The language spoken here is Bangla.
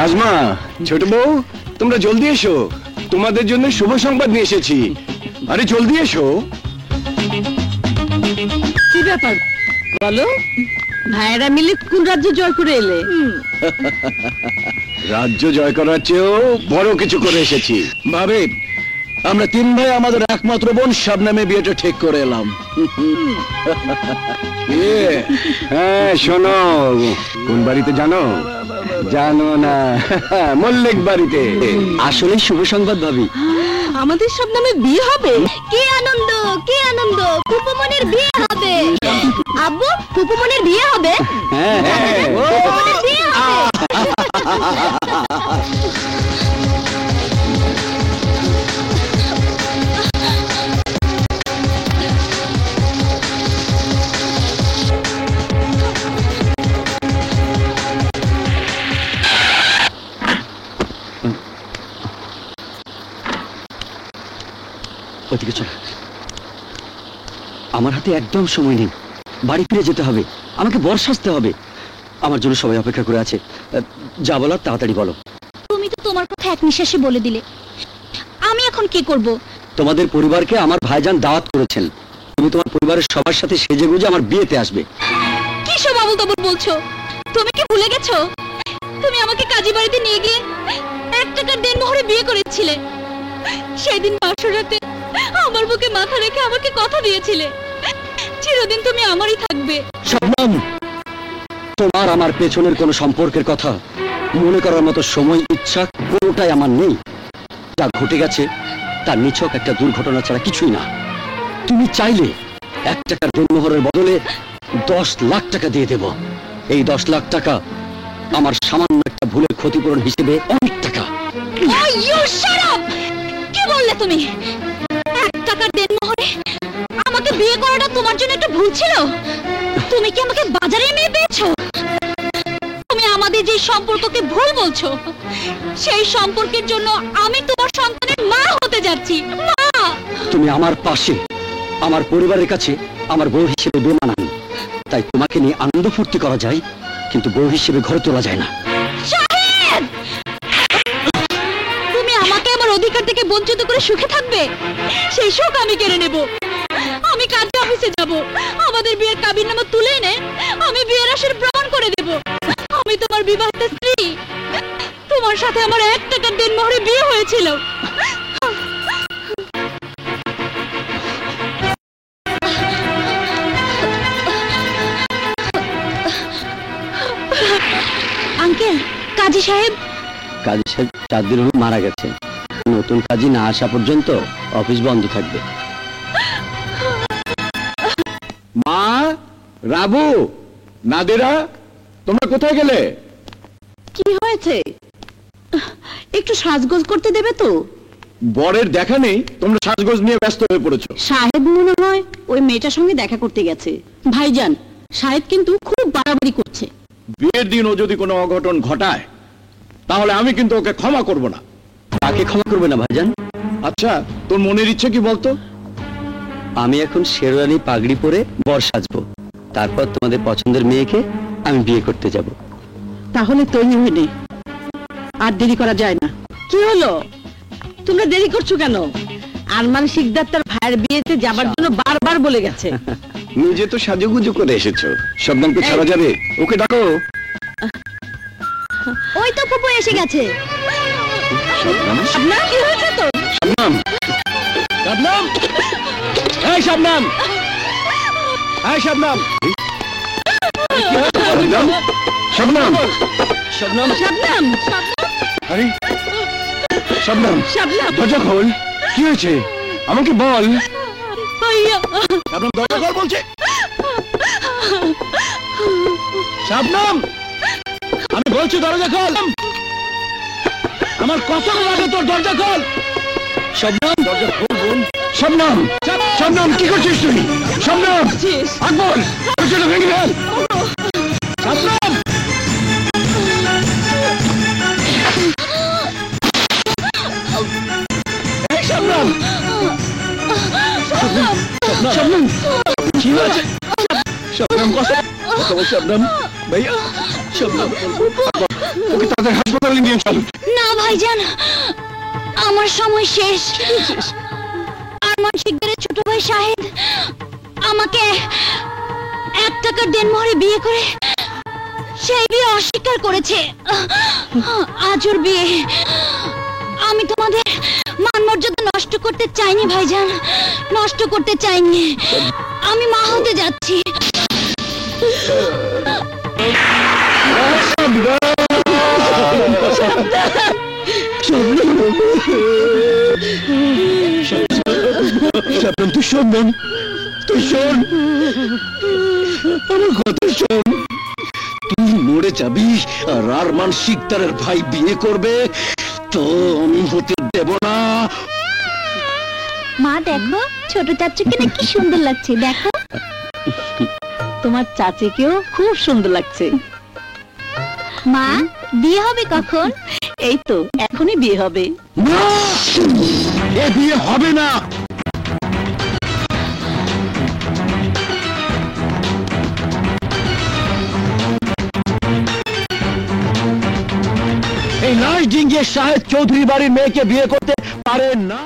নাজমা, ছোট বউ, তোমরা জলদি এসো, তোমাদের জন্য শুভ সংবাদ নিয়ে এসেছি। আরে জলদি এসো। কি ব্যাপার বলো? ভাইয়েরা মিলে কোন রাজ্য জয় করে এলে? রাজ্য জয় করার চেয়েও বড় কিছু করে এসেছি। ভাবে আমরা তিন ভাই আমাদের একমাত্র বোন শাবনামে বিয়েটা ঠিক করে এলাম। হ্যাঁ শোনো, কোন বাড়িতে জানো? জানো না? মল্লিক বাড়িতে। আসলে শুভ সংবাদ ভাবি, আমাদের সব নামে বিয়ে হবে। কি আনন্দ, কি আনন্দ! ফুপুমনির বিয়ে হবে। আব্বু, ফুপুমনির বিয়ে হবে। ফুপুমনির বিয়ে হবে। ওদিকে চল। আমার হাতে একদম সময় নেই, বাড়ি ফিরে যেতে হবে, আমাকে বর সাজতে হবে। আমার জন্য সবাই অপেক্ষা করে আছে। যা বলার তাড়াতাড়ি বলো। তুমি তো তোমার কথা এক নিঃশ্বাসে বলে দিলে, আমি এখন কি করব? তোমাদের পরিবারকে আমার ভাইজান দাওয়াত করেছেন, তুমি তোমার পরিবারের সবার সাথে সেজেগুজে আমার বিয়েতে আসবে। কি সব আবল তাবল বলছো? তুমি কি ভুলে গেছো তুমি আমাকে কাজী বাড়িতে নিয়ে গিয়ে 1 টাকার দেনমোহরে বিয়ে করেছিলে? সেদিন বাসর রাতে আমার বুকে মাথা রেখে আমাকে কথা দিয়েছিলে চিরদিন তুমি আমারই থাকবে। শবনম, তোমার আমার পেছনের কোনো সম্পর্কের কথা মনে করার মতো সময়, ইচ্ছা কোনোটাই আমার নেই। যা ঘটে গেছে তার নিছক একটা দুর্ঘটনা ছাড়া কিছুই না। তুমি চাইলে 1 টাকার দেনমোহরের বদলে 10 লাখ টাকা দিয়ে দেব। এই 10 লাখ টাকা আমার সামান্য একটা ভুলের ক্ষতিপূরণ হিসেবে অনেক টাকা। কি বললে তুমি? 1 টাকার দেনমোহরে আমাকে বিয়ে করাটা তোমার জন্য একটা ভুল ছিল? তুমি কি আমাকে বাজারে মেয়ে পেয়েছো? তুমি আমাদের যে সম্পর্ককে ভুল বলছো, সেই সম্পর্কের জন্য আমি তোমার সন্তানের মা হতে যাচ্ছি। মা! তুমি আমার পাশে, আমার পরিবারের কাছে আমার বউ হিসেবে বেমানান। তাই তোমাকে নিয়ে আনন্দ ফুর্তি করা যায়, কিন্তু বউ হিসেবে ঘরে তোলা যায় না। শাহেদ! তুমি আমাকে আমার অধিকার থেকে বঞ্চিত করে সুখে থাকবে? সেই সুখ আমি কেড়ে নেব। আমি কাজী অফিসে যাব, আমাদের বিয়ের কাবিননামা তুলে এনে আমি বিয়ের আসর প্রমাণ করে দেব আমি তোমার বিবাহিত স্ত্রী। তোমার সাথে আমার 1 টাকার দেনমোহরে বিয়ে হয়েছিল। আঙ্কেল, কাজী সাহেব। কাজী সাহেব 4 দিন হলো মারা গেছে। নতুন কাজী না আসা পর্যন্ত অফিস বন্ধ থাকবে। মা, রাবু, নাদিরা, তোমরা কোথায় গেলে? কি হয়েছে? একটু সাজগোজ করতে দেবে তো? বরের দেখা নেই, তোমরা সাজগোজ নিয়ে ব্যস্ত হয়ে পড়েছো। সাহেব মনে হয় ওই মেয়েটার সঙ্গে দেখা করতে গেছে। ভাইজান, সাহেব কিন্তু খুব বাড়াবাড়ি করছে। বিয়ের দিন ও যদি কোনো অঘটন ঘটায় তাহলে আমি কিন্তু ওকে ক্ষমা করব না। তাকে ক্ষমা করবে না ভাইজান? আচ্ছা, তোর মনের ইচ্ছে কি বলতো? আমি এখন শেরওয়ানি পাগড়ি পরে বর সাজবো, তারপর তোমাদের পছন্দের মেয়েকে আমি বিয়ে করতে যাব। তাহলে তৈরি হয়ে নে, আর দেরি করা যায় না। কি হলো, তোমরা দেরি করছো কেন? আরমান শিকদার তার ভাইয়ের বিয়েতে যাবার জন্য বারবার বলে গেছে। নিজে তো সাজুগুজু করে এসেছো, শবনমকে ছাড়া যাবে? ওকে ডাকো। ওই তো ফুপু এসে গেছে। শবনম, আপনার কি হয়েছে তো? শবনম, শবনম, এই শবনম, এই শবনম, শবনম, শবনম, শবনম, শাবনাম, আরে শবনম, শাবনাম, দরজা খোল। কি হয়েছে আমাকে বল। ভাইয়া, শবনম, দরজা খোল বলছে। শবনম, আমি বলছি দরজা খোল। আমার কসম লাগে তোর দরজা খোল। শবনম, দরজা খোল বোন। শবনম, শবনম, কি করছিস তুই? শবনম, আকবর, দরজাটা ভেঙে ফেল। শবনম, এই শবনম, শবনম, শবনম, কি হয়েছে? শবনম, কসম, শবনম, ভাইয়া, শবনম, ওকে তাদের হাসপাতালে নিয়ে চলুন। না ভাইজান, আমার সময় শেষ। আরমান শিকদারের ছোট ভাই শাহেদ আমাকে 1 টাকার দেনমোহরে বিয়ে করে সেই বিয়ে অস্বীকার করেছে। আজ ওর বিয়ে। আমি তোমাদের মান মর্যাদা নষ্ট করতে চাইনি ভাইজান, নষ্ট করতে চাইনি। আমি মা হতে যাচ্ছি। শবনম, তুই শোন বোন, তুই শোন, আমার কথা শোন। তুই মরে যাবি আর আরমান শিকদারের ভাই বিয়ে করবে, তো আমি হতে দেব না। মা দেখো, ছোট চাচুকে না কি সুন্দর লাগছে, দেখো। তোমার চাচিকেও খুব সুন্দর লাগছে। মা, বিয়ে হবে কখন? এই তো এখনই বিয়ে হবে। না, এ বিয়ে হবে না। এই লাশ ডিঙ্গিয়ে শাহেদ চৌধুরী বাড়ির মেয়েকে বিয়ে করতে পারে না।